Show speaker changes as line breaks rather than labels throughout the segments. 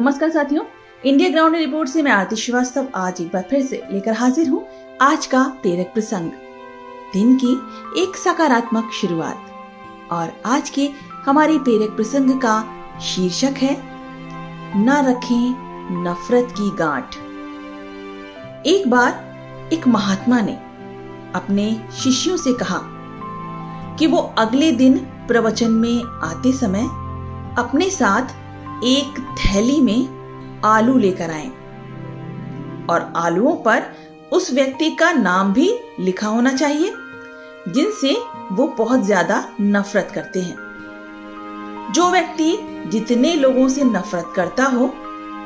नमस्कार साथियों, India ground report से मैं आरती श्रीवास्तव आज एक बार फिर से लेकर हाजिर हूँ आज का प्रेरक प्रसंग, दिन की एक सकारात्मक शुरुआत। और आज के हमारे प्रेरक प्रसंग का शीर्षक है न रखें नफरत की गांठ। एक बार एक महात्मा ने अपने शिष्यों से कहा कि वो अगले दिन प्रवचन में आते समय अपने साथ एक थैली में आलू लेकर आए और आलूओं पर उस व्यक्ति का नाम भी लिखा होना चाहिए जिनसे वो बहुत ज्यादा नफरत करते हैं। जो व्यक्ति जितने लोगों से नफरत करता हो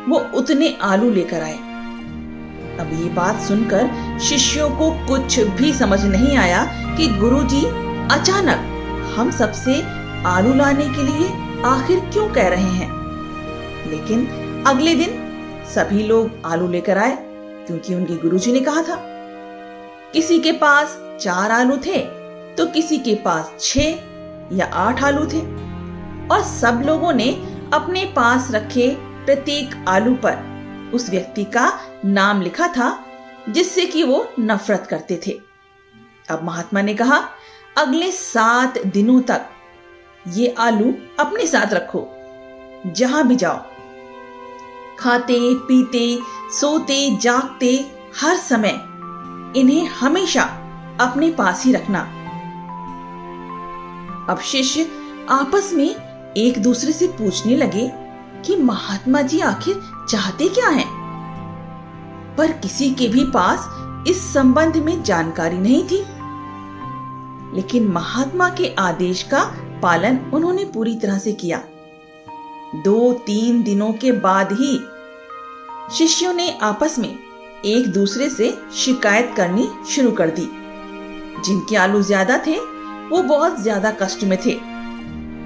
वो उतने आलू लेकर आए। अब ये बात सुनकर शिष्यों को कुछ भी समझ नहीं आया कि गुरुजी अचानक हम सबसे आलू लाने के लिए आखिर क्यों कह रहे हैं। लेकिन अगले दिन सभी लोग आलू लेकर आए क्योंकि उनके गुरुजी ने कहा था। किसी के पास 4 आलू थे तो किसी के पास 6 या 8 आलू थे और सब लोगों ने अपने पास रखे प्रत्येक आलू पर उस व्यक्ति का नाम लिखा था जिससे कि वो नफरत करते थे। अब महात्मा ने कहा, अगले 7 दिनों तक ये आलू अपने साथ रखो, जहां भी जाओ, खाते पीते सोते जागते हर समय इन्हें हमेशा अपने पास ही रखना। अब शिष्य आपस में एक दूसरे से पूछने लगे कि महात्मा जी आखिर चाहते क्या हैं, पर किसी के भी पास इस संबंध में जानकारी नहीं थी। लेकिन महात्मा के आदेश का पालन उन्होंने पूरी तरह से किया। 2-3 दिनों के बाद ही शिष्यों ने आपस में एक दूसरे से शिकायत करनी शुरू कर दी। जिनके आलू ज्यादा थे वो बहुत ज्यादा कष्ट में थे।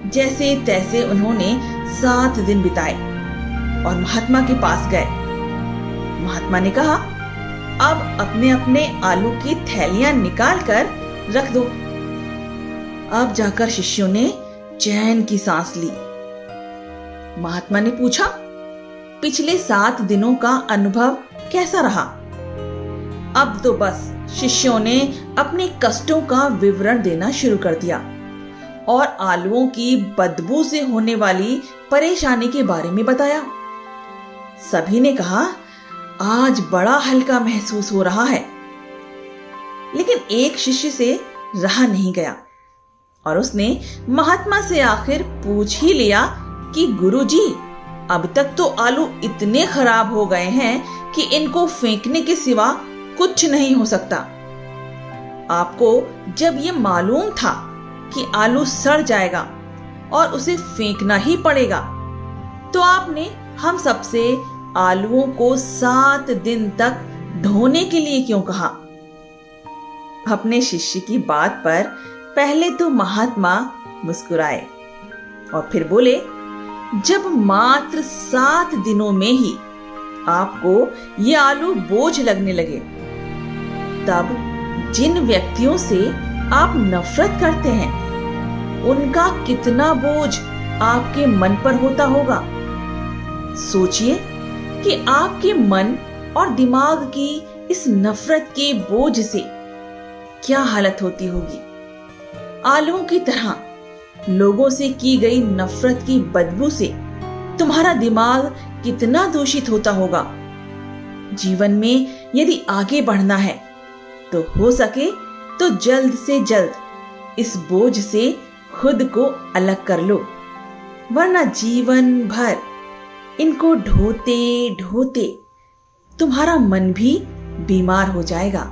जैसे तैसे उन्होंने 7 दिन बिताए और महात्मा के पास गए। महात्मा ने कहा, अब अपने अपने आलू की थैलियां निकाल कर रख दो। अब जाकर शिष्यों ने चैन की सांस ली। महात्मा ने पूछा, पिछले 7 दिनों का अनुभव कैसा रहा। अब तो बस शिष्यों ने अपने कष्टों का विवरण देना शुरू कर दिया और आलूओं की बदबू से होने वाली परेशानी के बारे में बताया। सभी ने कहा, आज बड़ा हल्का महसूस हो रहा है। लेकिन एक शिष्य से रहा नहीं गया और उसने महात्मा से आखिर पूछ ही लिया कि गुरुजी, अब तक तो आलू इतने खराब हो गए हैं कि इनको फेंकने के सिवा कुछ नहीं हो सकता। आपको जब ये मालूम था कि आलू सड़ जाएगा और उसे फेंकना ही पड़ेगा, तो आपने हम सबसे आलूओं को 7 दिन तक ढोने के लिए क्यों कहा। अपने शिष्य की बात पर पहले तो महात्मा मुस्कुराए और फिर बोले, जब मात्र 7 दिनों में ही आपको ये आलू बोझ लगने लगे, तब जिन व्यक्तियों से आप नफरत करते हैं उनका कितना बोझ आपके मन पर होता होगा। सोचिए कि आपके मन और दिमाग की इस नफरत के बोझ से क्या हालत होती होगी। आलूओं की तरह लोगों से की गई नफरत की बदबू से तुम्हारा दिमाग कितना दूषित होता होगा। जीवन में यदि आगे बढ़ना है तो हो सके तो जल्द से जल्द इस बोझ से खुद को अलग कर लो, वरना जीवन भर इनको ढोते ढोते तुम्हारा मन भी बीमार हो जाएगा।